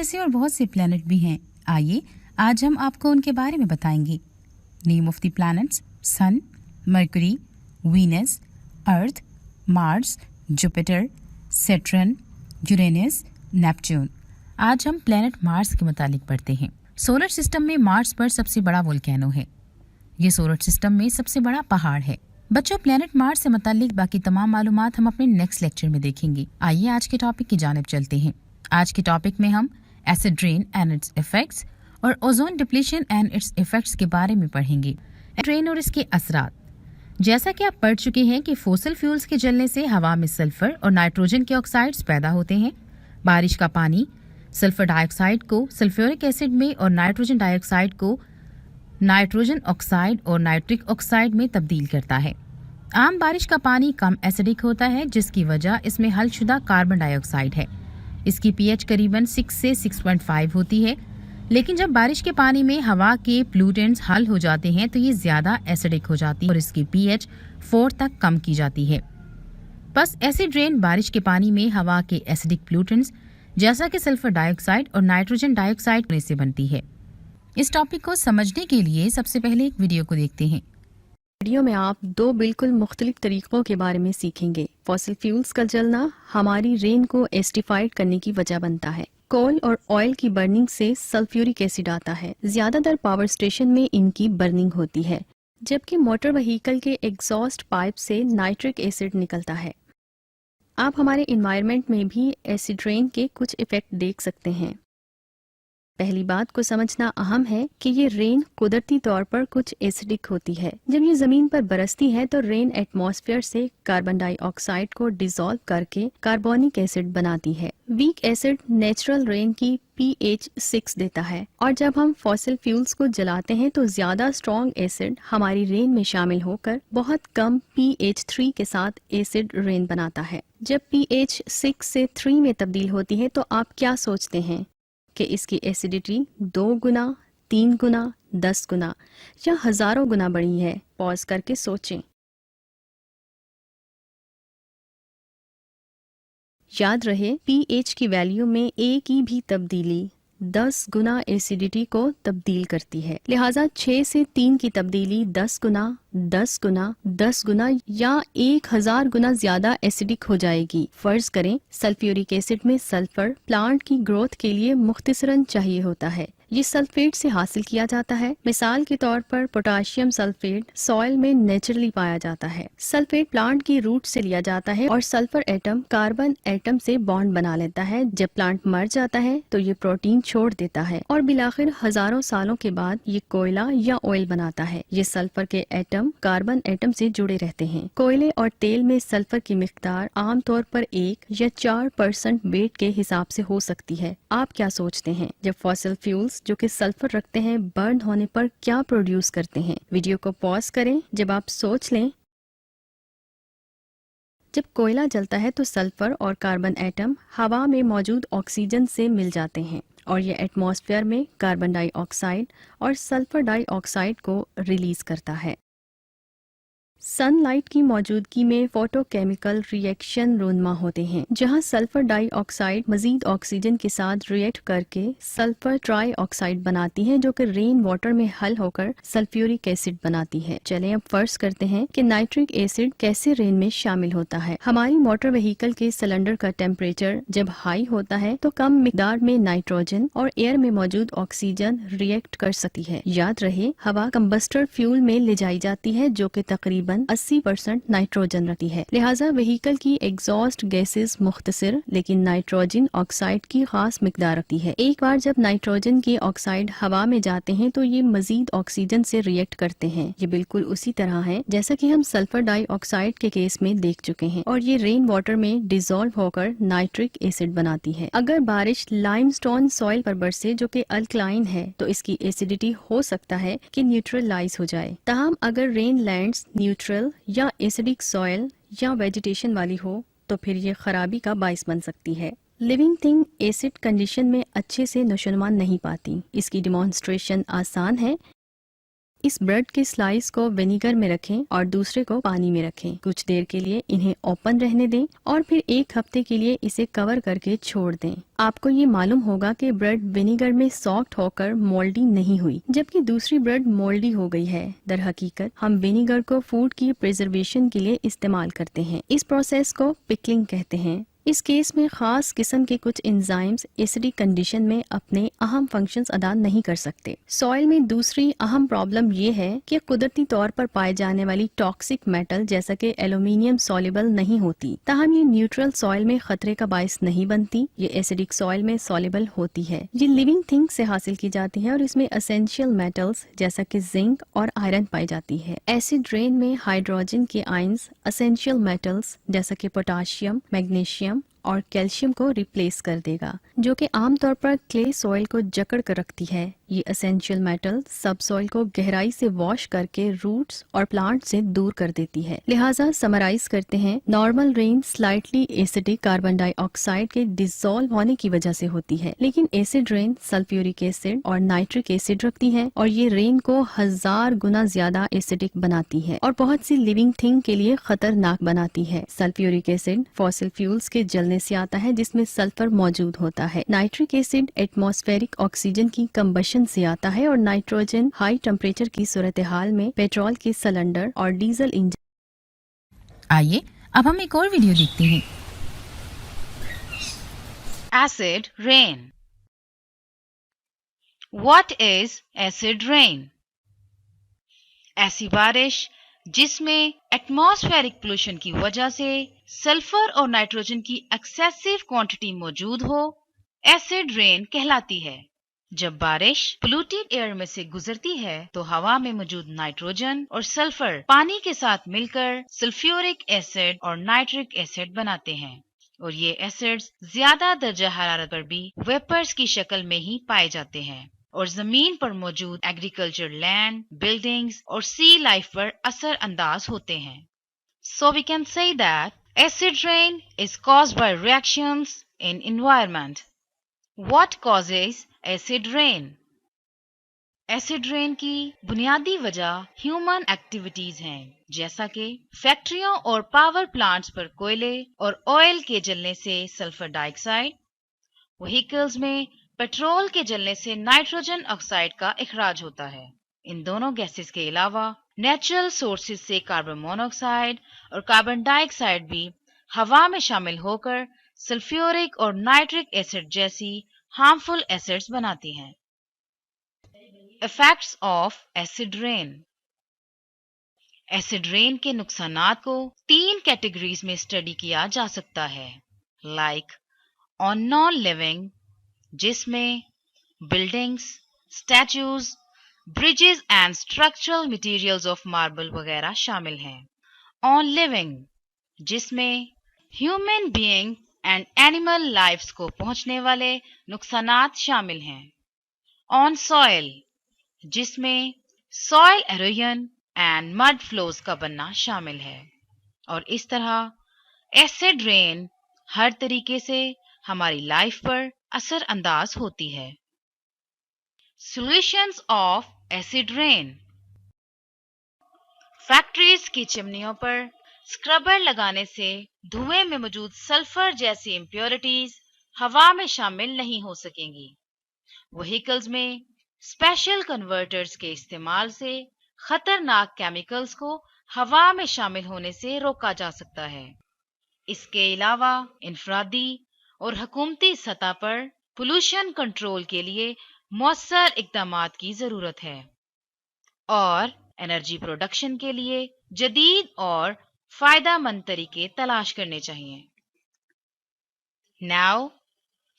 जैसे और बहुत से प्लैनेट भी हैं। आइए आज हम आपको उनके बारे में बताएंगे। Name of the planets: sun, Mercury, Venus, earth, Mars, Jupiter, Saturn, Uranus, Neptune. आज हम प्लैनेट मार्स के मुतालिक पढ़ते हैं। सोलर सिस्टम में मार्स पर सबसे बड़ा वोल्केनो है। ये सोलर सिस्टम में सबसे बड़ा पहाड़ है। बच्चों, प्लैनेट मार्स से मुतालिक बाकी तमाम मालूमात हम अपने नेक्स्ट लेक्चर में देखेंगे। आइए आज के टॉपिक की जानिब चलते हैं। आज के टॉपिक में हम acid rain and its effects और ozone depletion and its effects के बारे में पढ़ेंगे। एसिड रेन और इसके असरात। जैसा कि आप पढ़ चुके हैं कि फॉसिल फ्यूल्स के जलने से हवा में सल्फर और नाइट्रोजन के ऑक्साइड्स पैदा होते हैं। बारिश का पानी सल्फर डाइऑक्साइड को सल्फ्यूरिक एसिड में और नाइट्रोजन डाइऑक्साइड को नाइट्रोजन ऑक्साइड और नाइट्रिक ऑक्साइड में तब्दील करता है। आम बारिश का पानी कम एसिडिक होता है, जिसकी वजह इसमें हलशुदा कार्बन डाइऑक्साइड है। इसकी पीएच करीबन 6 से 6.5 होती है। लेकिन जब बारिश के पानी में हवा के प्लूटेंट्स हल हो जाते हैं तो ये ज्यादा एसिडिक हो जाती है और इसकी पीएच 4 तक कम की जाती है। बस एसिड रेन बारिश के पानी में हवा के एसिडिक प्लूटेंट्स जैसा कि सल्फर डाइऑक्साइड और नाइट्रोजन डाइऑक्साइड से बनती है। इस टॉपिक को समझने के लिए सबसे पहले एक वीडियो को देखते हैं। वीडियो में आप दो बिल्कुल मुख्तलिफ तरीकों के बारे में सीखेंगे। फॉसिल फ्यूल्स का जलना हमारी रेन को एसिडिफाइड करने की वजह बनता है। कोल और ऑयल की बर्निंग से सल्फ्यूरिक एसिड आता है। ज्यादातर पावर स्टेशन में इनकी बर्निंग होती है, जबकि मोटर व्हीकल के एग्जॉस्ट पाइप से नाइट्रिक एसिड निकलता है। आप हमारे एनवायरनमेंट में भी एसिड रेन के कुछ इफेक्ट देख सकते हैं। पहली बात को समझना अहम है कि ये रेन कुदरती तौर पर कुछ एसिडिक होती है। जब ये जमीन पर बरसती है तो रेन एटमॉस्फेयर से कार्बन डाइऑक्साइड को डिसॉल्व करके कार्बोनिक एसिड बनाती है। वीक एसिड नेचुरल रेन की pH 6 देता है, और जब हम फॉसिल फ्यूल्स को जलाते हैं तो ज्यादा स्ट्रॉन्ग एसिड हमारी रेन में शामिल होकर बहुत कम pH 3 के साथ एसिड रेन बनाता है। जब pH 6 से 3 में तब्दील होती है तो आप क्या सोचते हैं कि इसकी एसिडिटी 2 गुना, 3 गुना, 10 गुना या हजारों गुना बढ़ी है? पॉज करके सोचें। याद रहे, pH की वैल्यू में एक की भी तब्दीली 10 गुना एसिडिटी को तब्दील करती है। लिहाजा 6 से 3 की तब्दीली 10 गुना, 10 गुना, 10 गुना या 1000 गुना ज्यादा एसिडिक हो जाएगी। फर्ज करें सल्फ्यूरिक एसिड में सल्फर प्लांट की ग्रोथ के लिए मुख्तसरन चाहिए होता है। ये सल्फेट से हासिल किया जाता है। मिसाल के तौर पर पोटाशियम सल्फेट सॉइल में नेचुरली पाया जाता है। सल्फेट प्लांट की रूट से लिया जाता है और सल्फर एटम कार्बन एटम से बॉन्ड बना लेता है। जब प्लांट मर जाता है तो ये प्रोटीन छोड़ देता है और बिलाखिर हजारों सालों के बाद ये कोयला या ऑयल बनाता है। ये सल्फर के एटम कार्बन एटम से जुड़े रहते हैं। कोयले और तेल में सल्फर की मिकदार आमतौर पर 1 या 4% वेट के हिसाब से हो सकती है। आप क्या सोचते हैं, जब फॉसिल फ्यूल्स जो कि सल्फर रखते हैं बर्न होने पर क्या प्रोड्यूस करते हैं? वीडियो को पॉज करें जब आप सोच लें। जब कोयला जलता है तो सल्फर और कार्बन एटम हवा में मौजूद ऑक्सीजन से मिल जाते हैं और ये एटमॉस्फेयर में कार्बन डाइऑक्साइड और सल्फर डाइऑक्साइड को रिलीज करता है। सनलाइट की मौजूदगी में फोटोकेमिकल रिएक्शन रूनमा होते हैं, जहां सल्फर डाइऑक्साइड मजीद ऑक्सीजन के साथ रिएक्ट करके सल्फर ट्राई ऑक्साइड बनाती है, जो कि रेन वाटर में हल होकर सल्फ्यूरिक एसिड बनाती है। चलें अब फर्ज करते हैं कि नाइट्रिक एसिड कैसे रेन में शामिल होता है। हमारी मोटर व्हीकल के सिलेंडर का टेम्परेचर जब हाई होता है तो कम मिकदार में नाइट्रोजन और एयर में मौजूद ऑक्सीजन रिएक्ट कर सकती है। याद रहे, हवा कंबस्टर फ्यूल में ले जाई जाती है जो कि तकरीबन 80% नाइट्रोजन रखती है। लिहाजा व्हीकल की एग्जॉस्ट गैसेस मुख्तसर लेकिन नाइट्रोजन ऑक्साइड की खास मिकदार रखती है। एक बार जब नाइट्रोजन के ऑक्साइड हवा में जाते हैं तो ये मजीद ऑक्सीजन से रिएक्ट करते हैं। ये बिल्कुल उसी तरह है जैसा कि हम सल्फर डाइऑक्साइड के केस में देख चुके हैं, और ये रेन वाटर में डिसॉल्व होकर नाइट्रिक एसिड बनाती है। अगर बारिश लाइमस्टोन सॉइल पर बरसे जो कि अल्कलाइन है तो इसकी एसिडिटी हो सकता है कि न्यूट्रलाइज हो जाए। ताहम अगर रेन लैंड्स न्यूट्रल या एसिडिक सॉइल या वेजिटेशन वाली हो तो फिर ये खराबी का बाइस बन सकती है। लिविंग थिंग एसिड कंडीशन में अच्छे से नशोनुमा नहीं पाती। इसकी डिमॉन्स्ट्रेशन आसान है। اس بریڈ کے سلائس کو ونیگر میں رکھیں اور دوسرے کو پانی میں رکھیں. کچھ دیر کے لیے انہیں اوپن رہنے دیں اور پھر 1 ہفتے کے لیے اسے کور کر کے چھوڑ دیں. آپ کو یہ معلوم ہوگا کہ بریڈ ونیگر میں سافٹ ہو کر مولڈی نہیں ہوئی جبکہ دوسری بریڈ مولڈی ہو گئی ہے. در حقیقت ہم ونیگر کو فوڈ کی پریزرویشن کے لیے استعمال کرتے ہیں. اس پروسیس کو پکلنگ کہتے ہیں. اس کیس میں خاص قسم کے کچھ انزائمز ایسیڈک کنڈیشن میں اپنے اہم فنکشنز ادا نہیں کر سکتے. سوئل میں دوسری اہم پرابلم یہ ہے کہ قدرتی طور پر پائے جانے والی ٹاکسک میٹل جیسا کہ ایلومینیم سولیبل نہیں ہوتی. تاہم یہ نیوٹرل سوئل میں خطرے کا باعث نہیں بنتی. یہ ایسیڈک سوئل میں سولیبل ہوتی ہے. یہ لیونگ تھنگ سے حاصل کی جاتی ہے اور اس میں اسینشیل میٹلز جیسا کہ زنک اور آئرن پائی جاتی ہے. ایسڈ رین میں ہائیڈروجن کے آئنز اسینشیل میٹلز جیسا کہ پوٹاشیم، میگنیشیم اور کیلشیم کو ریپلیس کر دے گا جو کہ عام طور پر کلے سوئل کو جکڑ کر رکھتی ہے. یہ اسینشیل میٹل سب سوئل کو گہرائی سے واش کر کے روٹس اور پلانٹ سے دور کر دیتی ہے. لہٰذا سمرائز کرتے ہیں، نارمل رین سلائٹلی ایسیڈک کاربن ڈائی آکسائڈ کے ڈیزالو ہونے کی وجہ سے ہوتی ہے، لیکن ایسڈ رین سلفیورک ایسڈ اور نائٹرک ایسڈ رکھتی ہے اور یہ رین کو 1000 گنا زیادہ ایسیڈک بناتی ہے اور بہت سی لیونگ تھنگ کے لیے خطرناک بناتی ہے. سلفیورک ایسڈ فوسل فیولز کے جلنے سے آتا ہے جس میں سلفر موجود ہوتا ہے. نائٹرک ایسڈ ایٹماسفیرک آکسیجن کی کمبشن سے آتا ہے اور نائٹروجن ہائی ٹمپریچر کی صورتحال میں پیٹرول کے سلنڈر اور ڈیزل انجن. آئیے اب ہم ایک اور ویڈیو دیکھتے ہیں. Acid rain. What is acid rain? ایسی بارش جس میں ایٹماسفیرک پولوشن کی وجہ سے سلفر اور نائٹروجن کی ایکسیسو کوانٹٹی موجود ہو، ایسڈ رین کہلاتی ہے. جب بارش پولوٹیڈ ایئر میں سے گزرتی ہے تو ہوا میں موجود نائٹروجن اور سلفر پانی کے ساتھ مل کر سلفیورک ایسڈ اور نائٹرک ایسڈ بناتے ہیں، اور یہ ایسڈز زیادہ درجہ حرارت پر بھی ویپرز کی شکل میں ہی پائے جاتے ہیں اور زمین پر موجود ایگریکلچر لینڈ، بلڈنگز اور سی لائف پر اثر انداز ہوتے ہیں. So we can say that acid rain is caused by reactions in environment. What causes acid rain? Acid rain کی بنیادی وجہ ہیومن ایکٹیویٹیز ہیں، جیسا کہ فیکٹریوں اور پاور پلانٹس پر کوئلے اور آئل کے جلنے سے سلفر ڈائی آکسائڈ، وہیکلز میں پیٹرول کے جلنے سے نائٹروجن آکسائڈ کا اخراج ہوتا ہے. ان دونوں گیسز کے علاوہ نیچرل سورسز سے کاربن مونو آکسائڈ اور کاربن ڈائی آکسائڈ بھی ہوا میں شامل ہو کر سلفیورک اور نائٹرک ایسڈ جیسی ہارمفل ایسڈز بناتی ہیں. Effects of acid rain. Acid rain کے نقصانات کو 3 کیٹیگریز میں اسٹڈی کیا جا سکتا ہے، لائک آن نان لیونگ، جس میں buildings, statues, bridges and structural materials of marble وغیرہ شامل ہیں. آن لیونگ، جس میں human being and animal lives کو پہنچنے والے نقصانات شامل ہیں. آن سوئل، جس میں soil erosion and mid flows کا بننا شامل ہے. اور اس طرح ایسڈ رین ہر طریقے سے ہماری لائف پر اثر انداز ہوتی ہے. Solutions of acid rain. Factories کی چمنیوں پر اسکربر لگانے سے دھوئیں میں موجود سلفر جیسی امپیورٹیز ہوا میں شامل نہیں ہو سکیں گی. وہیکلز میں اسپیشل کنورٹرز کے استعمال سے خطرناک کیمیکلز کو ہوا میں شامل ہونے سے روکا جا سکتا ہے. اس کے علاوہ انفرادی اور حکومتی سطح پر پولوشن کنٹرول کے لیے مؤثر اقدامات کی ضرورت ہے اور انرجی پروڈکشن کے لیے جدید اور فائدہ مند طریقے تلاش کرنے چاہیے. Now,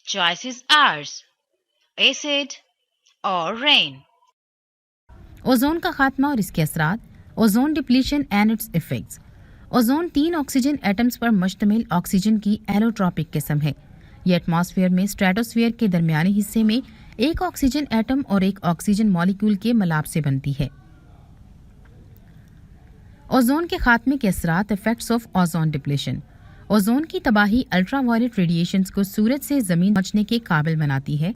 choice is ours. Acid اور رین. اوزون کا خاتمہ اور اس کے اثرات. Ozone depletion and its effects. Ozone 3 oxygen atoms پر مشتمل آکسیجن کی ایلوٹراپک قسم ہے. یہ ایٹماسفیئر میں اسٹریٹوسفیئر کے درمیانی حصے میں ایک آکسیجن ایٹم اور ایک آکسیجن مالیکول کے ملاب سے بنتی ہے. اوزون کے خاتمے کے اثرات. Effects of ozone depletion. Ozone کی تباہی الٹرا وائلٹ ریڈیشنز کو سورج سے زمین پہنچنے کے قابل بناتی ہے،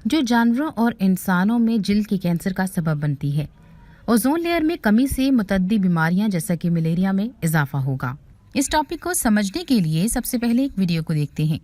جو جانوروں اور انسانوں میں جلد کے کینسر کا سبب بنتی ہے. ओजोन लेयर में कमी से मुतअद्दी बीमारियां जैसा कि मलेरिया में इजाफा होगा। इस टॉपिक को समझने के लिए सबसे पहले एक वीडियो को देखते हैं।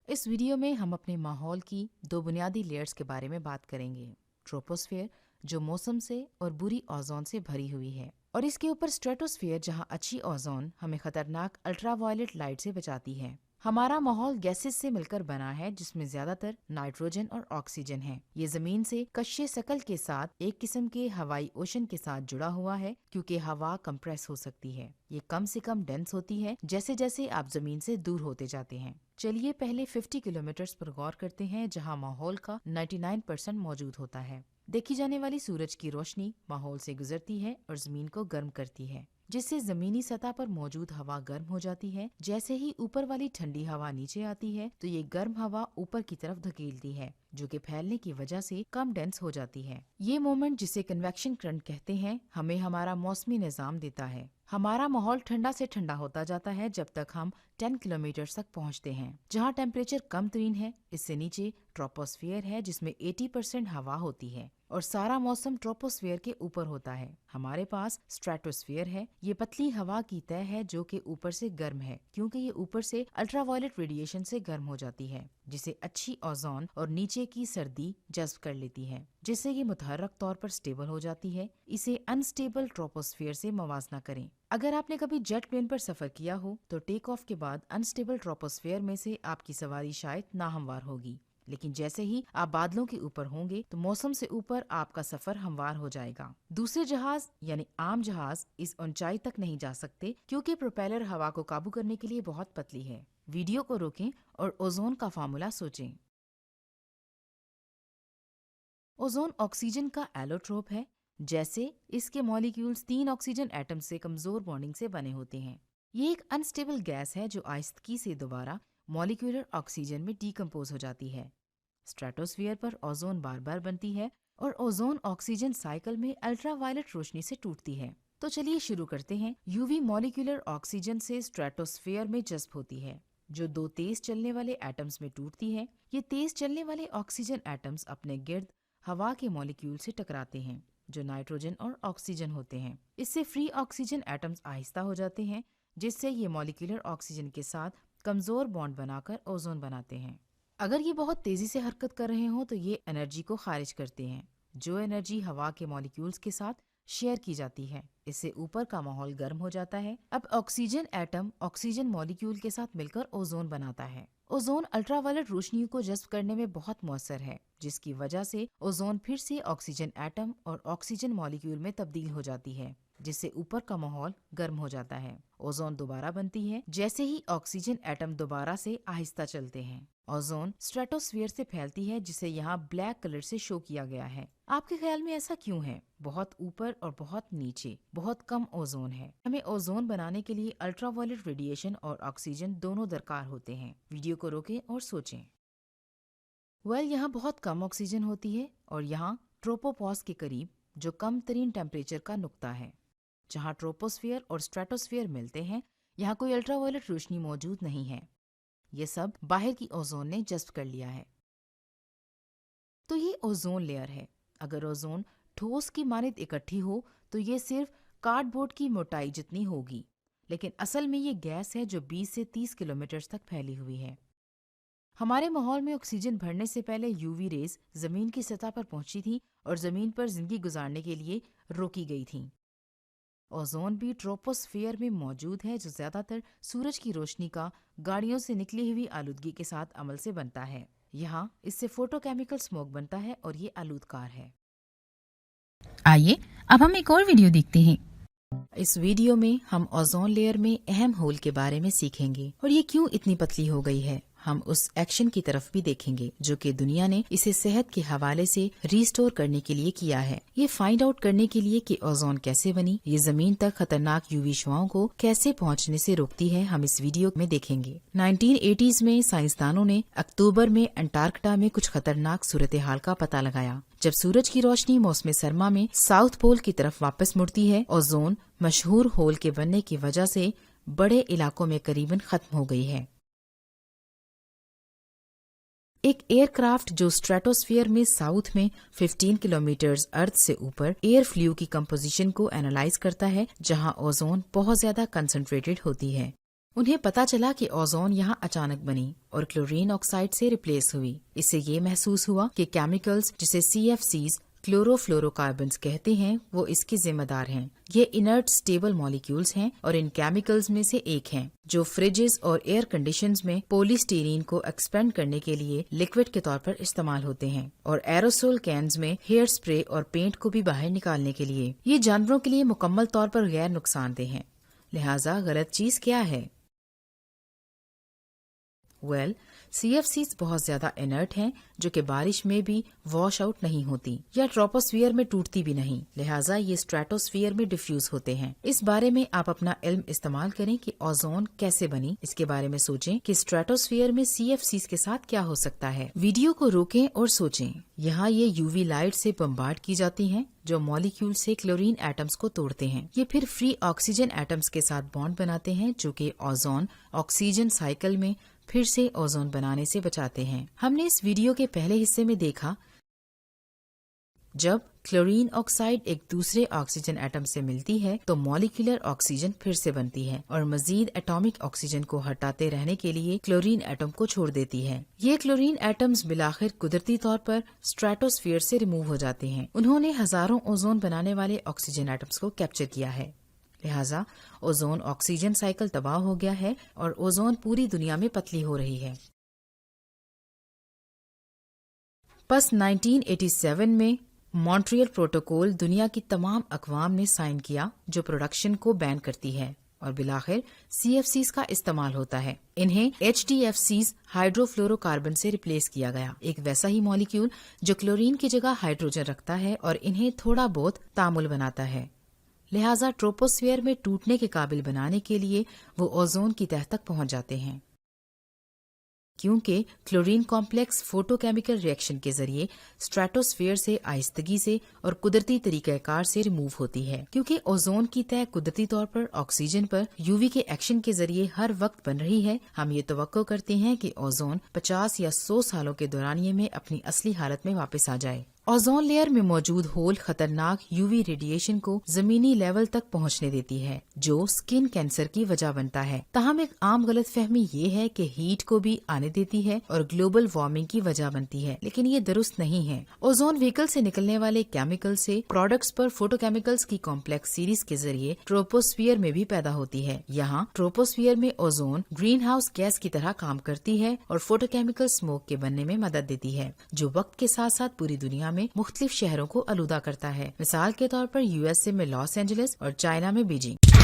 इस वीडियो में हम अपने माहौल की दो बुनियादी लेयर्स के बारे में बात करेंगे। ट्रोपोस्फेयर जो मौसम से और बुरी ओजोन से भरी हुई है, और इसके ऊपर स्ट्रेटोस्फेयर जहां अच्छी ओजोन हमें खतरनाक अल्ट्रावायलेट लाइट से बचाती है। हमारा माहौल गैसेस से मिलकर बना है जिसमें ज्यादातर नाइट्रोजन और ऑक्सीजन है। ये जमीन से कश्य शकल के साथ एक किस्म के हवाई ओशन के साथ जुड़ा हुआ है, क्योंकि हवा कंप्रेस हो सकती है। ये कम से कम डेंस होती है जैसे जैसे आप जमीन से दूर होते जाते हैं। चलिए पहले 50 किलोमीटर पर गौर करते हैं जहां माहौल का 99% मौजूद होता है। देखी जाने वाली सूरज की रोशनी माहौल से गुजरती है और जमीन को गर्म करती है, जिससे जमीनी सतह पर मौजूद हवा गर्म हो जाती है। जैसे ही ऊपर वाली ठंडी हवा नीचे आती है तो ये गर्म हवा ऊपर की तरफ धकेलती है, जो कि फैलने की वजह से कम डेंस हो जाती है। ये मोमेंट, जिसे कन्वेक्शन करंट कहते हैं, हमें हमारा मौसमी निजाम देता है। हमारा माहौल ठंडा से ठंडा होता जाता है जब तक हम 10 किलोमीटर तक पहुंचते हैं, जहां टेम्परेचर कम तरीन है। इससे नीचे ट्रोपोस्फेयर है जिसमें 80% हवा होती है और सारा मौसम ट्रोपोस्फेयर के ऊपर होता है। हमारे पास स्ट्रेटोस्फेयर है। ये पतली हवा की तह है जो कि ऊपर से गर्म है, क्योंकि ये ऊपर से अल्ट्रावायलेट रेडिएशन से गर्म हो जाती है, जिसे अच्छी ओजोन और नीचे की सर्दी जज्ब कर लेती है, जिससे ये मुतहर्रक तौर पर स्टेबल हो जाती है। इसे अनस्टेबल ट्रोपोस्फेयर से मवाजना करें। अगर आपने कभी जेट प्लेन पर सफर किया हो तो टेक ऑफ के बाद अनस्टेबल ट्रोपोस्फेयर में से आपकी सवारी शायद नाहमवार होगी, लेकिन जैसे ही आप बादलों के ऊपर होंगे तो मौसम से ऊपर आपका सफर हमवार हो जाएगा। दूसरे जहाज यानी आम जहाज इस ऊंचाई तक नहीं जा सकते, क्योंकि प्रोपेलर हवा को काबू करने के लिए बहुत पतली है। वीडियो को रोकें और ओजोन का फार्मूला सोचें। ओजोन ऑक्सीजन का एलोट्रोप है, जैसे इसके मॉलिक्यूल्स 3 ऑक्सीजन एटम से कमजोर बॉन्डिंग से बने होते हैं। ये एक अनस्टेबल गैस है जो आहिस्तगी से दोबारा मॉलिक्यूलर ऑक्सीजन में डीकम्पोज हो जाती है। स्ट्रेटोस्फीयर पर ओजोन बार बार बनती है और ओजोन ऑक्सीजन साइकिल में अल्ट्रावायलेट रोशनी से टूटती है। तो चलिए शुरू करते हैं। यूवी मॉलिक्यूलर ऑक्सीजन से स्ट्रेटोस्फीयर में जज्ब होती है, जो 2 तेज चलने वाले एटम्स में टूटती है। ये तेज चलने वाले ऑक्सीजन एटम्स अपने गिर्द हवा के मॉलिक्यूल से टकराते हैं, जो नाइट्रोजन और ऑक्सीजन होते हैं। इससे फ्री ऑक्सीजन एटम्स आहिस्ता हो जाते हैं, जिससे ये मॉलिक्यूलर ऑक्सीजन के साथ कमजोर बॉन्ड बनाकर ओजोन बनाते हैं। अगर ये बहुत तेजी से हरकत कर रहे हों तो ये एनर्जी को खारिज करते हैं, जो एनर्जी हवा के मॉलिक्यूल्स के साथ शेयर की जाती है। इससे ऊपर का माहौल गर्म हो जाता है। अब ऑक्सीजन एटम ऑक्सीजन मॉलिक्यूल के साथ मिलकर ओजोन बनाता है। ओजोन अल्ट्रावायलेट रोशनी को जज्ब करने में बहुत मौसर है, जिसकी वजह से ओजोन फिर से ऑक्सीजन एटम और ऑक्सीजन मॉलिक्यूल में तब्दील हो जाती है, जिससे ऊपर का माहौल गर्म हो जाता है। ओजोन दोबारा बनती है जैसे ही ऑक्सीजन एटम दोबारा से आहिस्ता चलते हैं। ओजोन स्ट्रेटोस्फीयर से फैलती है, जिसे यहाँ ब्लैक कलर से शो किया गया है। आपके ख्याल में ऐसा क्यों है? बहुत ऊपर और बहुत नीचे बहुत कम ओजोन है। हमें ओजोन बनाने के लिए अल्ट्रावायलेट रेडिएशन और ऑक्सीजन दोनों दरकार होते हैं। वीडियो को रोकें और सोचें। यहाँ बहुत कम ऑक्सीजन होती है और यहाँ ट्रोपोपॉज के करीब, जो कम तरीन टेम्परेचर का नुक्ता है, जहाँ ट्रोपोस्फीयर और स्ट्रेटोस्फीयर मिलते हैं, यहाँ कोई अल्ट्रावायलेट रोशनी मौजूद नहीं है। ये सब बाहर की ओजोन ने जज्ब कर लिया है। तो ये ओजोन लेयर है। अगर ओजोन ठोस की मानित इकट्ठी हो तो ये सिर्फ कार्डबोर्ड की मोटाई जितनी होगी, लेकिन असल में ये गैस है जो 20 से 30 किलोमीटर तक फैली हुई है। हमारे माहौल में ऑक्सीजन भरने से पहले यूवी रेज जमीन की सतह पर पहुंची थी और जमीन पर जिंदगी गुजारने के लिए रोकी गई थी। ओजोन भी ट्रोपोस्फीयर में मौजूद है, जो ज्यादातर सूरज की रोशनी का गाड़ियों से निकली हुई आलूदगी के साथ अमल से बनता है। यहाँ इससे फोटोकेमिकल स्मोक बनता है और ये आलूदकार है। आइए अब हम एक और वीडियो देखते हैं। इस वीडियो में हम ओजोन लेयर में अहम होल के बारे में सीखेंगे और ये क्यों इतनी पतली हो गई है। हम उस एक्शन की तरफ भी देखेंगे जो कि दुनिया ने इसे सेहत के हवाले से रिस्टोर करने के लिए किया है। ये फाइंड आउट करने के लिए कि ओजोन कैसे बनी, ये जमीन तक खतरनाक यूवी शुआओं को कैसे पहुंचने से रोकती है, हम इस वीडियो में देखेंगे। 1980s में साइंसदानों ने अक्टूबर में अंटार्कटिका में कुछ खतरनाक सूरत हाल का पता लगाया। जब सूरज की रोशनी मौसम सरमा में साउथ पोल की तरफ वापस मुड़ती है, ओजोन मशहूर होल के बनने की वजह से बड़े इलाकों में करीबन खत्म हो गई है। ایک ایئر کرافٹ جو اسٹریٹوسفیئر میں ساؤتھ میں 15 کلومیٹرز ارتھ سے اوپر ایئر فلو کی کمپوزیشن کو اینالائز کرتا ہے جہاں اوزون بہت زیادہ کنسنٹریٹڈ ہوتی ہے۔ انہیں پتا چلا کہ اوزون یہاں اچانک بنی اور کلورین آکسائڈ سے ریپلیس ہوئی۔ اس سے یہ محسوس ہوا کہ کیمیکلز جسے CFCs کلورو فلورو کاربنز کہتے ہیں وہ اس کی ذمہ دار ہیں۔ یہ انرٹ سٹیبل مالیکیولز ہیں اور ان کیمیکلز میں سے ایک ہیں جو فریجز اور ایئر کنڈیشنز میں پولی اسٹیرین کو ایکسپینڈ کرنے کے لیے لکوڈ کے طور پر استعمال ہوتے ہیں، اور ایروسول کینز میں ہیئر سپرے اور پینٹ کو بھی باہر نکالنے کے لیے۔ یہ جانوروں کے لیے مکمل طور پر غیر نقصان دہ ہیں، لہٰذا غلط چیز کیا ہے؟ CFCs بہت زیادہ انرٹ ہیں جو کہ بارش میں بھی واش آؤٹ نہیں ہوتی یا ٹراپوسفیئر میں ٹوٹتی بھی نہیں، لہٰذا یہ اسٹریٹوسفیئر میں ڈیفیوز ہوتے ہیں۔ اس بارے میں آپ اپنا علم استعمال کریں کہ اوزون کیسے بنی، اس کے بارے میں سوچیں کہ اسٹریٹوسفیئر میں CFCs کے ساتھ کیا ہو سکتا ہے۔ ویڈیو کو روکیں اور سوچیں۔ یہاں یہ UV لائٹ سے بمبارڈ کی جاتی ہیں جو مالیکیول سے کلورین ایٹمز کو توڑتے ہیں۔ یہ پھر فری آکسیجن ایٹمز کے ساتھ بانڈ بناتے ہیں جو کہ اوزون آکسیجن سائیکل میں پھر سے اوزون بنانے سے بچاتے ہیں۔ ہم نے اس ویڈیو کے پہلے حصے میں دیکھا جب کلورین آکسائڈ ایک دوسرے آکسیجن ایٹم سے ملتی ہے تو مالیکولر آکسیجن پھر سے بنتی ہے اور مزید ایٹامک آکسیجن کو ہٹاتے رہنے کے لیے کلورین ایٹم کو چھوڑ دیتی ہے۔ یہ کلورین ایٹمز بالآخر قدرتی طور پر اسٹریٹوسفیئر سے ریموو ہو جاتے ہیں۔ انہوں نے ہزاروں اوزون بنانے والے آکسیجن ایٹمز کو کیپچر کیا ہے، لہٰذا اوزون آکسیجن سائیکل تباہ ہو گیا ہے اور اوزون پوری دنیا میں پتلی ہو رہی ہے۔ پس 1987 میں مونٹریل پروٹوکول دنیا کی تمام اقوام نے سائن کیا جو پروڈکشن کو بین کرتی ہے اور بالآخر CFCs کا استعمال ہوتا ہے۔ انہیں HDFCs ہائیڈرو فلورو کاربن سے ریپلیس کیا گیا، ایک ویسا ہی مالیکیول جو کلورین کی جگہ ہائیڈروجن رکھتا ہے اور انہیں تھوڑا بہت تعامل بناتا ہے، لہٰذا ٹروپوسفیئر میں ٹوٹنے کے قابل بنانے کے لیے وہ اوزون کی تہہ تک پہنچ جاتے ہیں۔ کیونکہ chlorine complex photo chemical reaction کے ذریعے اسٹریٹوسفیئر سے آہستگی سے اور قدرتی طریقہ کار سے ریموو ہوتی ہے۔ کیونکہ اوزون کی تہہ قدرتی طور پر آکسیجن پر UV کے ایکشن کے ذریعے ہر وقت بن رہی ہے، ہم یہ توقع کرتے ہیں کہ اوزون 50 یا 100 سالوں کے دورانیے میں اپنی اصلی حالت میں واپس آ جائے۔ اوزون لیئر میں موجود ہول خطرناک UV ریڈیشن کو زمینی لیول تک پہنچنے دیتی ہے جو سکن کینسر کی وجہ بنتا ہے۔ تاہم ایک عام غلط فہمی یہ ہے کہ ہیٹ کو بھی آنے دیتی ہے اور گلوبل وارمنگ کی وجہ بنتی ہے، لیکن یہ درست نہیں ہے۔ اوزون وہیکل سے نکلنے والے کیمیکل سے پروڈکٹس پر فوٹو کیمیکلز کی کمپلیکس سیریز کے ذریعے ٹروپوسفیئر میں بھی پیدا ہوتی ہے۔ یہاں ٹروپوسفیئر میں اوزون گرین ہاؤس گیس کی طرح کام کرتی ہے اور فوٹو کیمیکل اسموک کے بننے میں مدد دیتی ہے جو وقت کے ساتھ ساتھ پوری دنیا میں مختلف شہروں کو آلودہ کرتا ہے، مثال کے طور پر USA میں لاس اینجلس اور چائنا میں بیجنگ۔